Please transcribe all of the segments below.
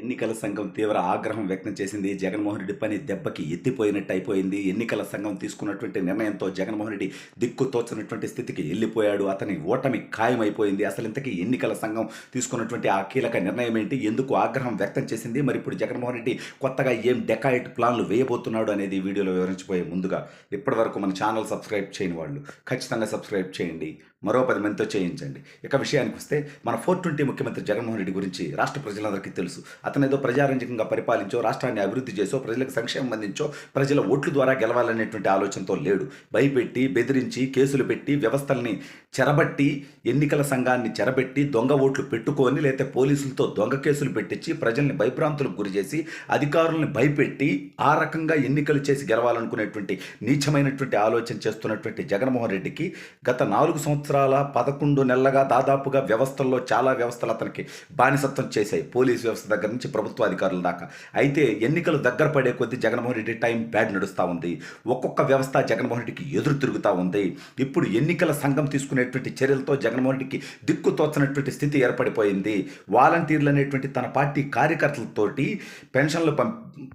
ఎన్నికల సంఘం తీవ్ర ఆగ్రహం వ్యక్తం చేసింది. జగన్మోహన్ రెడ్డి పని దెబ్బకి ఎత్తిపోయినట్టు అయిపోయింది. ఎన్నికల సంఘం తీసుకున్నటువంటి నిర్ణయంతో జగన్మోహన్ రెడ్డి దిక్కు తోచనటువంటి స్థితికి ఎళ్ళిపోయాడు. అతని ఓటమి ఖాయమైపోయింది. అసలు ఇంతకీ ఎన్నికల సంఘం తీసుకున్నటువంటి ఆ కీలక నిర్ణయం ఏంటి? ఎందుకు ఆగ్రహం వ్యక్తం చేసింది? మరి ఇప్పుడు జగన్మోహన్ రెడ్డి కొత్తగా ఏం డెకాయిట్ ప్లాన్లు వేయబోతున్నాడు అనేది ఈ వీడియోలో వివరించబోయే ముందుగా ఇప్పటివరకు మన ఛానల్ సబ్స్క్రైబ్ చేయని వాళ్ళు ఖచ్చితంగా సబ్స్క్రైబ్ చేయండి. మరో 10 మందితో చేయించండి. ఇక విషయానికి వస్తే మన 420 ముఖ్యమంత్రి జగన్మోహన్ రెడ్డి గురించి రాష్ట్ర ప్రజలందరికీ తెలుసు. అతను ఏదో ప్రజారంజకంగా పరిపాలించో, రాష్ట్రాన్ని అభివృద్ధి చేసో, ప్రజలకు సంక్షేమం అందించో, ప్రజల ఓట్ల ద్వారా గెలవాలనేటువంటి ఆలోచనతో లేడు. భయపెట్టి, బెదిరించి, కేసులు పెట్టి, వ్యవస్థల్ని చెరబట్టి, ఎన్నికల సంఘాన్ని చెరబెట్టి, దొంగ ఓట్లు పెట్టుకొని, లేకపోతే పోలీసులతో దొంగ కేసులు పెట్టించి, ప్రజల్ని భయభ్రాంతులకు గురి చేసి, అధికారులను భయపెట్టి, ఆ రకంగా ఎన్నికలు చేసి గెలవాలనుకునేటువంటి నీచమైనటువంటి ఆలోచన చేస్తున్నటువంటి జగన్మోహన్ రెడ్డికి గత 4 సంవత్సరాల 11 నెలలుగా దాదాపుగా వ్యవస్థల్లో చాలా వ్యవస్థలు అతనికి బానిసత్వం చేశాయి. పోలీసు వ్యవస్థ దగ్గర నుంచి ప్రభుత్వ అధికారుల దాకా. అయితే ఎన్నికలు దగ్గర పడే కొద్దీ జగన్మోహన్ రెడ్డి టైం బ్యాడ్ నడుస్తూ ఉంది. ఒక్కొక్క వ్యవస్థ జగన్మోహన్ రెడ్డికి ఎదురు తిరుగుతూ ఉంది. ఇప్పుడు ఎన్నికల సంఘం తీసుకునేటువంటి చర్యలతో జగన్మోహన్ రెడ్డికి దిక్కు తోచనటువంటి స్థితి ఏర్పడిపోయింది. వాలంటీర్లు అనేటువంటి తన పార్టీ కార్యకర్తలతోటి పెన్షన్లు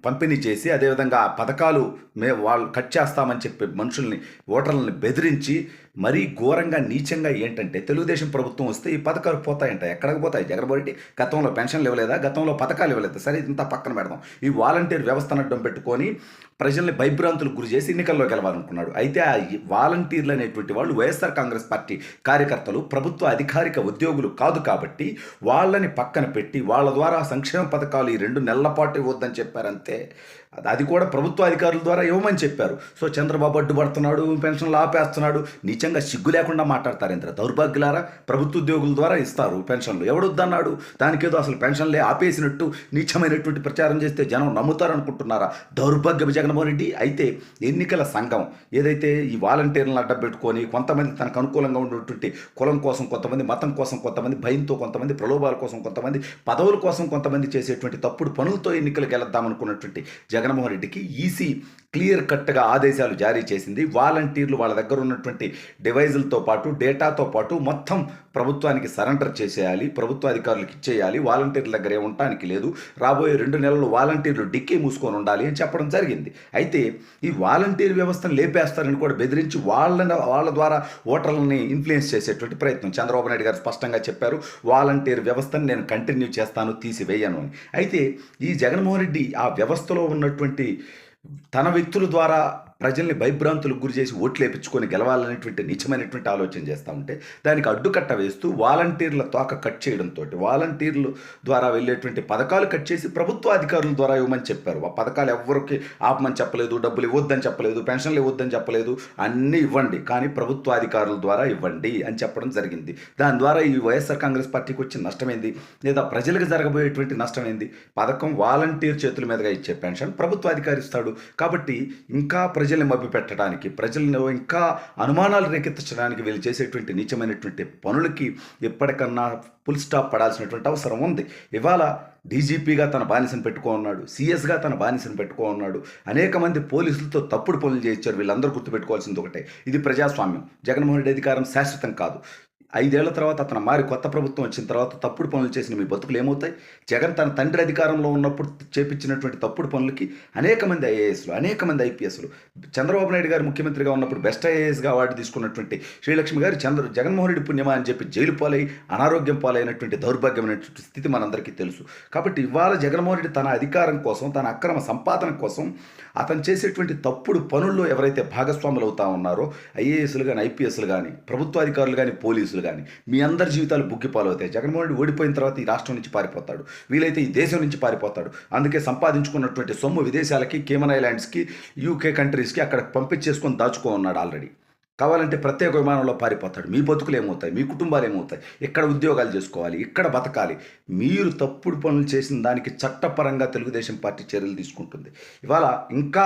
పంపిణీ చేసి, అదేవిధంగా పథకాలు వాళ్ళు కట్ చేస్తామని చెప్పి మనుషుల్ని, ఓటర్లని బెదిరించి మరీ ఘోరంగా నీచంగా ఏంటంటే, తెలుగుదేశం ప్రభుత్వం వస్తే ఈ పథకాలు పోతాయంట. ఎక్కడికి పోతాయి? జగన్మోహన్ రెడ్డి గతంలో పెన్షన్లు ఇవ్వలేదా? గతంలో పథకాలు ఇవ్వలేదు. సరే, ఇంత పక్కన పెడదాం. ఈ వాలంటీర్ వ్యవస్థను అడ్డం పెట్టుకొని ప్రజల్ని భయభ్రాంతులకు గురి చేసి ఎన్నికల్లో గెలవాలనుకున్నాడు. అయితే ఆ వాలంటీర్లు అనేటువంటి వాళ్ళు వైఎస్ఆర్ కాంగ్రెస్ పార్టీ కార్యకర్తలు, ప్రభుత్వ అధికారిక ఉద్యోగులు కాదు కాబట్టి వాళ్ళని పక్కన పెట్టి వాళ్ళ ద్వారా సంక్షేమ పథకాలు ఈ 2 నెలల పాటు ఇవ్వద్దని చెప్పారంతే. అది కూడా ప్రభుత్వ అధికారుల ద్వారా ఇవ్వమని చెప్పారు. సో చంద్రబాబు అడ్డుపడుతున్నాడు, పెన్షన్లు ఆపేస్తున్నాడు, నీచంగా సిగ్గు లేకుండా మాట్లాడతారు. ఇంత దౌర్భాగ్యులారా, ప్రభుత్వ ఉద్యోగుల ద్వారా ఇస్తారు పెన్షన్లు, ఎవడొద్దన్నాడు? దానికేదో అసలు పెన్షన్లే ఆపేసినట్టు నీచమైనటువంటి ప్రచారం చేస్తే జనం నమ్ముతారనుకుంటున్నారా? దౌర్భాగ్య జగన్మోహన్ రెడ్డి. అయితే ఎన్నికల సంఘం ఏదైతే ఈ వాలంటీర్లను అడ్డం పెట్టుకొని కొంతమంది తనకు అనుకూలంగా ఉన్నటువంటి కులం కోసం కొంతమంది, మతం కోసం కొంతమంది, భయంతో కొంతమంది, ప్రలోభాల కోసం కొంతమంది, పదవుల కోసం కొంతమంది చేసేటువంటి తప్పుడు పనులతో ఎన్నికలకు గెలుద్దామనుకున్నటువంటి జగన్మోహన్ రెడ్డికి ఈసీ క్లియర్ కట్గా ఆదేశాలు జారీ చేసింది. వాలంటీర్లు వాళ్ళ దగ్గర ఉన్నటువంటి డివైజులతో పాటు, డేటాతో పాటు మొత్తం ప్రభుత్వానికి సరెండర్ చేసేయాలి, ప్రభుత్వ అధికారులకు ఇచ్చేయాలి. వాలంటీర్ల దగ్గర ఉండటానికి లేదు. రాబోయే 2 నెలలు వాలంటీర్లు డిక్కీ మూసుకొని ఉండాలి అని చెప్పడం జరిగింది. అయితే ఈ వాలంటీర్ వ్యవస్థను లేపేస్తారని కూడా బెదిరించి వాళ్ళ ద్వారా ఓటర్లని ఇన్ఫ్లుయెన్స్ చేసేటువంటి ప్రయత్నం చంద్రబాబు నాయుడు గారు స్పష్టంగా చెప్పారు. వాలంటీర్ వ్యవస్థను నేను కంటిన్యూ చేస్తాను, తీసివేయను అని. అయితే ఈ జగన్మోహన్ రెడ్డి ఆ వ్యవస్థలో ఉన్నటువంటి తన వ్యక్తుల ద్వారా ప్రజల్ని భయభ్రాంతులకు గురి చేసి ఓట్లు వేయించుకొని గెలవాలనేటువంటి నిజమైనటువంటి ఆలోచన చేస్తూ ఉంటే, దానికి అడ్డుకట్ట వేస్తూ వాలంటీర్ల తోక కట్ చేయడంతో, వాలంటీర్లు ద్వారా వెళ్ళేటువంటి పథకాలు కట్ చేసి ప్రభుత్వ అధికారుల ద్వారా ఇవ్వమని చెప్పారు. ఆ పథకాలు ఎవరికి ఆపమని చెప్పలేదు, డబ్బులు ఇవ్వద్దని చెప్పలేదు, పెన్షన్లు ఇవ్వద్దని చెప్పలేదు, అన్నీ ఇవ్వండి కానీ ప్రభుత్వ అధికారుల ద్వారా ఇవ్వండి అని చెప్పడం జరిగింది. దాని ద్వారా ఈ వైఎస్ఆర్ కాంగ్రెస్ పార్టీకి వచ్చిన నష్టమైంది, లేదా ప్రజలకు జరగబోయేటువంటి నష్టమైంది? పథకం వాలంటీర్ చేతుల మీదుగా ఇచ్చే పెన్షన్ ప్రభుత్వ అధికారి ఇస్తాడు కాబట్టి ఇంకా ప్రజల్ని మభ్యపెట్టడానికి, ప్రజలను ఇంకా అనుమానాలు రేకెత్తించడానికి వీళ్ళు చేసేటువంటి నీచమైనటువంటి పనులకి ఎప్పటికన్నా ఫుల్ స్టాప్ పడాల్సినటువంటి అవసరం ఉంది. ఇవాళ డీజీపీగా తన బానిసను పెట్టుకో ఉన్నాడు, సీఎస్గా తన బానిసను పెట్టుకో ఉన్నాడు, అనేక మంది పోలీసులతో తప్పుడు పనులు చేయించారు. వీళ్ళందరూ గుర్తుపెట్టుకోవాల్సింది ఒకటే, ఇది ప్రజాస్వామ్యం. జగన్మోహన్ రెడ్డి అధికారం శాశ్వతం కాదు. 5 ఏళ్ల తర్వాత అతను మారి కొత్త ప్రభుత్వం వచ్చిన తర్వాత తప్పుడు పనులు చేసిన మీ బతుకులు ఏమవుతాయి? జగన్ తన తండ్రి అధికారంలో ఉన్నప్పుడు చేపించినటువంటి తప్పుడు పనులకి అనేక మంది ఐఏఎస్లు, అనేక మంది ఐపీఎస్లు, చంద్రబాబు నాయుడు గారు ముఖ్యమంత్రిగా ఉన్నప్పుడు బెస్ట్ ఐఏఎస్గా అవార్డు తీసుకున్నటువంటి శ్రీలక్ష్మి గారు జగన్మోహన్ రెడ్డి పుణ్యమా అని చెప్పి జైలు పాలై అనారోగ్యం పాలైనటువంటి దౌర్భాగ్యమైనటువంటి స్థితి మనందరికీ తెలుసు. కాబట్టి ఇవాళ జగన్మోహన్ రెడ్డి తన అధికారం కోసం, తన అక్రమ సంపాదన కోసం అతను చేసేటువంటి తప్పుడు పనుల్లో ఎవరైతే భాగస్వాములు అవుతా ఉన్నారో, ఐఏఎస్లు కానీ, ఐపీఎస్లు కానీ, ప్రభుత్వ అధికారులు కానీ, పోలీసులు కానీ, మీ అందరి జీవితాలు బుగ్గిపాలు అవుతాయి. జగన్మోహన్ రెడ్డి ఓడిపోయిన తర్వాత ఈ రాష్ట్రం నుంచి పారిపోతాడు, వీలైతే ఈ దేశం నుంచి పారిపోతాడు. అందుకే సంపాదించుకున్నటువంటి సొమ్ము విదేశాలకి, కేమన్ ఐలాండ్స్కి, యూకే కంట్రీస్కి అక్కడ పంపించేసుకొని దాచుకో ఉన్నాడు ఆల్రెడీ. కావాలంటే ప్రత్యేక విమానంలో పారిపోతాడు. మీ బతుకులు ఏమవుతాయి? మీ కుటుంబాలు ఏమవుతాయి? ఇక్కడ ఉద్యోగాలు చేసుకోవాలి, ఇక్కడ బతకాలి. మీరు తప్పుడు పనులు చేసిన దానికి చట్టపరంగా తెలుగుదేశం పార్టీ చర్యలు తీసుకుంటుంది. ఇవాళ ఇంకా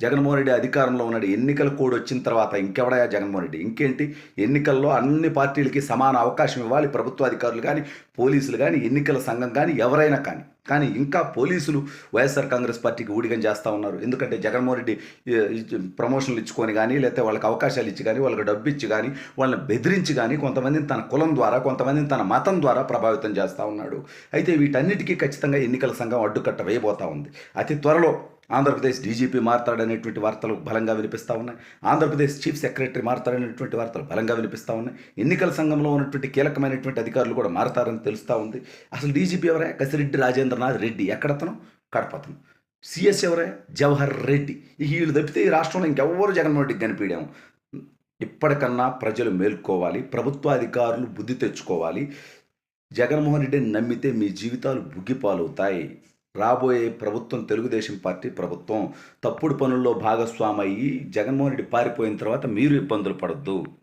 జగన్మోహన్ రెడ్డి అధికారంలో ఉన్నాడు. ఎన్నికల కోడ్ వచ్చిన తర్వాత ఇంకెవడయా జగన్మోహన్ రెడ్డి? ఇంకేంటి, ఎన్నికల్లో అన్ని పార్టీలకి సమాన అవకాశం ఇవ్వాలి. ప్రభుత్వ అధికారులు కానీ, పోలీసులు కానీ, ఎన్నికల సంఘం కానీ, ఎవరైనా కానీ. కానీ ఇంకా పోలీసులు వైఎస్ఆర్ కాంగ్రెస్ పార్టీకి ఊడిగం చేస్తూ ఉన్నారు. ఎందుకంటే జగన్మోహన్ రెడ్డి ప్రమోషన్లు ఇచ్చుకొని కానీ, లేకపోతే వాళ్ళకి అవకాశాలు ఇచ్చి కానీ, వాళ్ళకి డబ్బు ఇచ్చి కానీ, వాళ్ళని బెదిరించి కానీ, కొంతమందిని తన కులం ద్వారా, కొంతమందిని తన మతం ద్వారా ప్రభావితం చేస్తూ ఉన్నాడు. అయితే వీటన్నిటికీ ఖచ్చితంగా ఎన్నికల సంఘం అడ్డుకట్ట వేయబోతూ ఉంది. అతి త్వరలో ఆంధ్రప్రదేశ్ డీజీపీ మారతాడనేటువంటి వార్తలు బలంగా వినిపిస్తూ ఉన్నాయి. ఆంధ్రప్రదేశ్ చీఫ్ సెక్రటరీ మారతాడనేటువంటి వార్తలు బలంగా వినిపిస్తూ ఉన్నాయి. ఎన్నికల సంఘంలో ఉన్నటువంటి కీలకమైనటువంటి అధికారులు కూడా మారతారని తెలుస్తూ ఉంది. అసలు డీజీపీ ఎవరే? కసిరెడ్డి రాజేంద్రనాథ్ రెడ్డి. ఎక్కడతను? కడపతను. సిఎస్ ఎవరే? జవహర్ రెడ్డి. వీళ్ళు తప్పితే ఈ రాష్ట్రంలో ఇంకెవ్వరు జగన్మోహన్ రెడ్డికి కనిపించాము. ఇప్పటికన్నా ప్రజలు మేల్కోవాలి, ప్రభుత్వాధికారులు బుద్ధి తెచ్చుకోవాలి. జగన్మోహన్ రెడ్డిని నమ్మితే మీ జీవితాలు బుగ్గిపాలవుతాయి. రాబోయే ప్రభుత్వం తెలుగుదేశం పార్టీ ప్రభుత్వం. తప్పుడు పనుల్లో భాగస్వామయ్యి జగన్మోహన్ రెడ్డి పారిపోయిన తర్వాత మీరు ఇబ్బందులు పడొద్దు.